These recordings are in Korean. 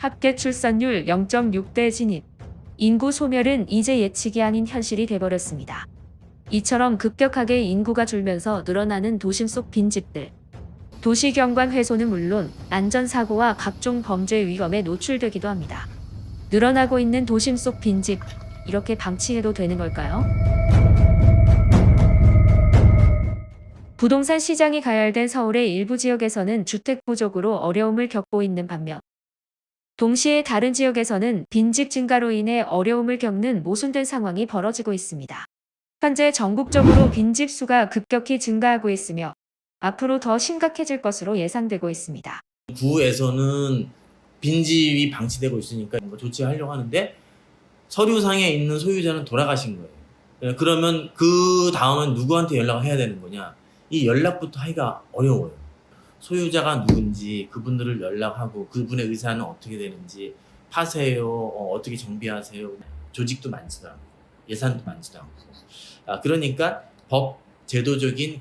합계 출산율 0.6대 진입. 인구 소멸은 이제 예측이 아닌 현실이 돼버렸습니다. 이처럼 급격하게 인구가 줄면서 늘어나는 도심 속 빈집들. 도시 경관 훼손은 물론 안전사고와 각종 범죄 위험에 노출되기도 합니다. 늘어나고 있는 도심 속 빈집, 이렇게 방치해도 되는 걸까요? 부동산 시장이 가열된 서울의 일부 지역에서는 주택 부족으로 어려움을 겪고 있는 반면, 동시에 다른 지역에서는 빈집 증가로 인해 어려움을 겪는 모순된 상황이 벌어지고 있습니다. 현재 전국적으로 빈집 수가 급격히 증가하고 있으며 앞으로 더 심각해질 것으로 예상되고 있습니다. 구에서는 빈집이 방치되고 있으니까 뭔가 조치하려고 하는데 서류상에 있는 소유자는 돌아가신 거예요. 그러면 그 다음은 누구한테 연락을 해야 되는 거냐? 이 연락부터 하기가 어려워요. 소유자가 누군지 그분들을 연락하고 그분의 의사는 어떻게 되는지 파세요, 어떻게 정비하세요. 조직도 많지도 않고 예산도 많지도 않고 그러니까 법 제도적인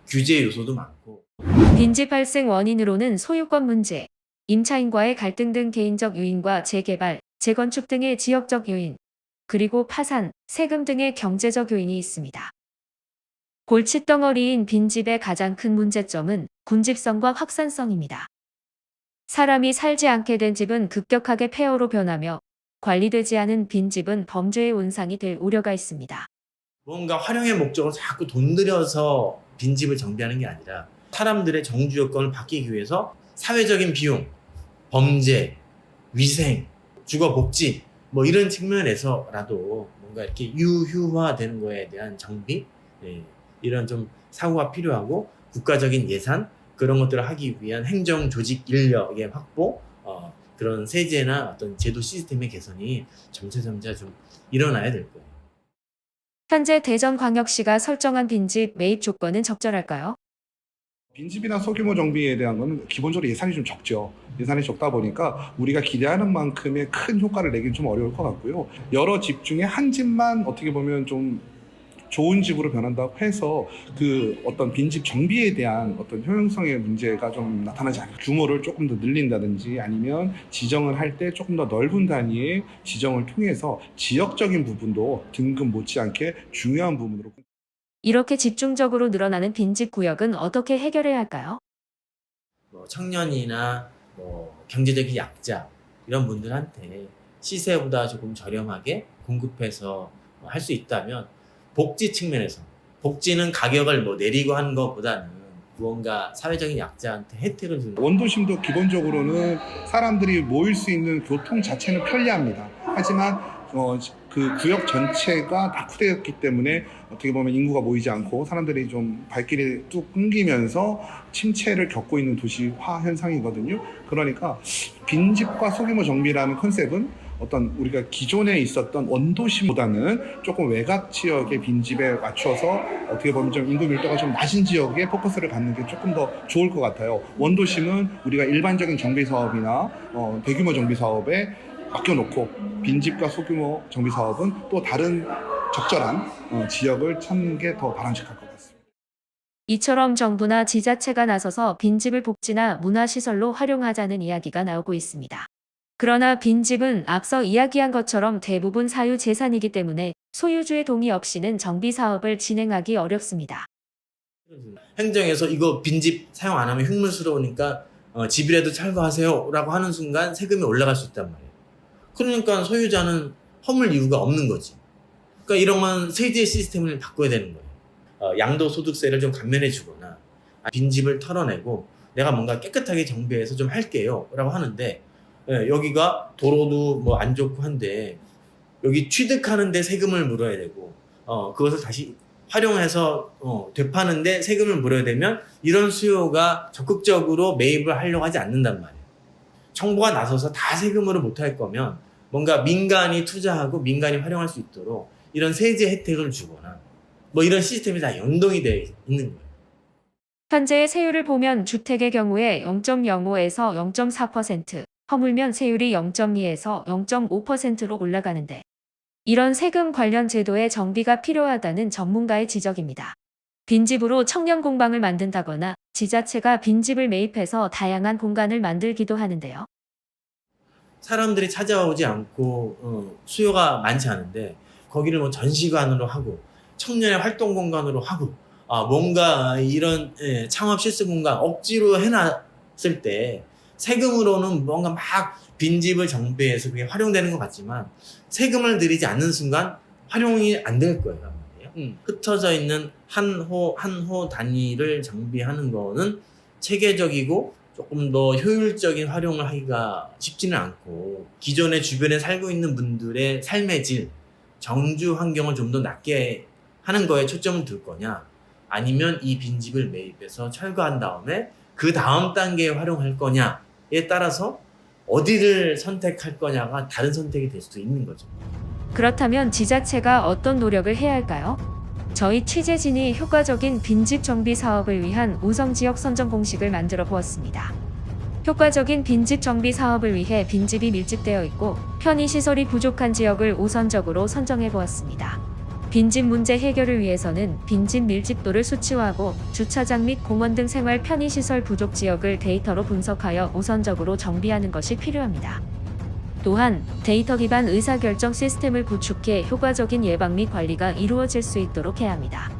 규제 요소도 많고. 빈집 발생 원인으로는 소유권 문제, 임차인과의 갈등 등 개인적 요인과 재개발, 재건축 등의 지역적 요인, 그리고 파산, 세금 등의 경제적 요인이 있습니다. 골칫덩어리인 빈집의 가장 큰 문제점은 군집성과 확산성입니다. 사람이 살지 않게 된 집은 급격하게 폐허로 변하며 관리되지 않은 빈집은 범죄의 온상이 될 우려가 있습니다. 뭔가 활용의 목적으로 자꾸 돈 들여서 빈집을 정비하는 게 아니라 사람들의 정주 여건을 바뀌기 위해서 사회적인 비용, 범죄, 위생, 주거 복지 뭐 이런 측면에서라도 뭔가 이렇게 유휴화되는 거에 대한 정비, 이런 좀 사고가 필요하고 국가적인 예산 그런 것들을 하기 위한 행정 조직 인력의 확보, 그런 세제나 어떤 제도 시스템의 개선이 점차 좀 일어나야 될 거예요. 현재 대전광역시가 설정한 빈집 매입 조건은 적절할까요? 빈집이나 소규모 정비에 대한 거는 기본적으로 예산이 좀 적죠. 예산이 적다 보니까 우리가 기대하는 만큼의 큰 효과를 내기는 좀 어려울 것 같고요. 여러 집 중에 한 집만 어떻게 보면 좀 좋은 집으로 변한다고 해서 그 어떤 빈집 정비에 대한 어떤 효용성의 문제가 좀 나타나지 않아요. 규모를 조금 더 늘린다든지 아니면 지정을 할 때 조금 더 넓은 단위의 지정을 통해서 지역적인 부분도 등급 못지않게 중요한 부분으로. 이렇게 집중적으로 늘어나는 빈집 구역은 어떻게 해결해야 할까요? 뭐 청년이나 뭐 경제적인 약자 이런 분들한테 시세보다 조금 저렴하게 공급해서 할 수 있다면 복지 측면에서 복지는 가격을 뭐 내리고 하는 것보다는 무언가 사회적인 약자한테 혜택을 주는 원도심도 기본적으로는 사람들이 모일 수 있는 교통 자체는 편리합니다. 하지만 그 구역 전체가 낙후되었기 때문에 어떻게 보면 인구가 모이지 않고 사람들이 좀 발길이 뚝 끊기면서 침체를 겪고 있는 도시화 현상이거든요. 그러니까 빈집과 소규모 정비라는 컨셉은 어떤 우리가 기존에 있었던 원도심보다는 조금 외곽 지역의 빈집에 맞춰서 어떻게 보면 좀 인구 밀도가 좀 낮은 지역에 포커스를 갖는 게 조금 더 좋을 것 같아요. 원도심은 우리가 일반적인 정비 사업이나 대규모 정비 사업에 맡겨놓고 빈집과 소규모 정비 사업은 또 다른 적절한 지역을 찾는 게 더 바람직할 것 같습니다. 이처럼 정부나 지자체가 나서서 빈집을 복지나 문화시설로 활용하자는 이야기가 나오고 있습니다. 그러나 빈집은 앞서 이야기한 것처럼 대부분 사유재산이기 때문에 소유주의 동의 없이는 정비 사업을 진행하기 어렵습니다. 행정에서 이거 빈집 사용 안 하면 흉물스러우니까 집이라도 철거하세요 라고 하는 순간 세금이 올라갈 수 있단 말이에요. 그러니까 소유자는 허물 이유가 없는 거지. 그러니까 이런 건 세제 시스템을 바꿔야 되는 거예요. 양도소득세를 좀 감면해 주거나 빈집을 털어내고 내가 뭔가 깨끗하게 정비해서 좀 할게요 라고 하는데 여기가 도로도 뭐 안 좋고 한데 여기 취득하는데 세금을 물어야 되고 그것을 다시 활용해서 되파는데 세금을 물어야 되면 이런 수요가 적극적으로 매입을 하려고 하지 않는단 말이에요. 정부가 나서서 다 세금으로 못할 거면 뭔가 민간이 투자하고 민간이 활용할 수 있도록 이런 세제 혜택을 주거나 뭐 이런 시스템이 다 연동이 되어 있는 거예요. 현재의 세율을 보면 주택의 경우에 0.05에서 0.4%, 허물면 세율이 0.2에서 0.5%로 올라가는데 이런 세금 관련 제도의 정비가 필요하다는 전문가의 지적입니다. 빈집으로 청년 공방을 만든다거나 지자체가 빈집을 매입해서 다양한 공간을 만들기도 하는데요. 사람들이 찾아오지 않고 수요가 많지 않은데 거기를 뭐 전시관으로 하고 청년의 활동 공간으로 하고 뭔가 이런 창업 실습 공간 억지로 해놨을 때 세금으로는 뭔가 막 빈집을 정비해서 그게 활용되는 것 같지만 세금을 들이지 않는 순간 활용이 안 될 거예요. 흩어져 있는 한 호 단위를 정비하는 거는 체계적이고 조금 더 효율적인 활용을 하기가 쉽지는 않고 기존의 주변에 살고 있는 분들의 삶의 질, 정주 환경을 좀 더 낫게 하는 거에 초점을 둘 거냐 아니면 이 빈집을 매입해서 철거한 다음에 그 다음 단계에 활용할 거냐에 따라서 어디를 선택할 거냐가 다른 선택이 될 수도 있는 거죠. 그렇다면 지자체가 어떤 노력을 해야 할까요? 저희 취재진이 효과적인 빈집 정비 사업을 위한 우선지역 선정 공식을 만들어 보았습니다. 효과적인 빈집 정비 사업을 위해 빈집이 밀집되어 있고 편의시설이 부족한 지역을 우선적으로 선정해 보았습니다. 빈집 문제 해결을 위해서는 빈집 밀집도를 수치화하고 주차장 및 공원 등 생활 편의시설 부족 지역을 데이터로 분석하여 우선적으로 정비하는 것이 필요합니다. 또한 데이터 기반 의사결정 시스템을 구축해 효과적인 예방 및 관리가 이루어질 수 있도록 해야 합니다.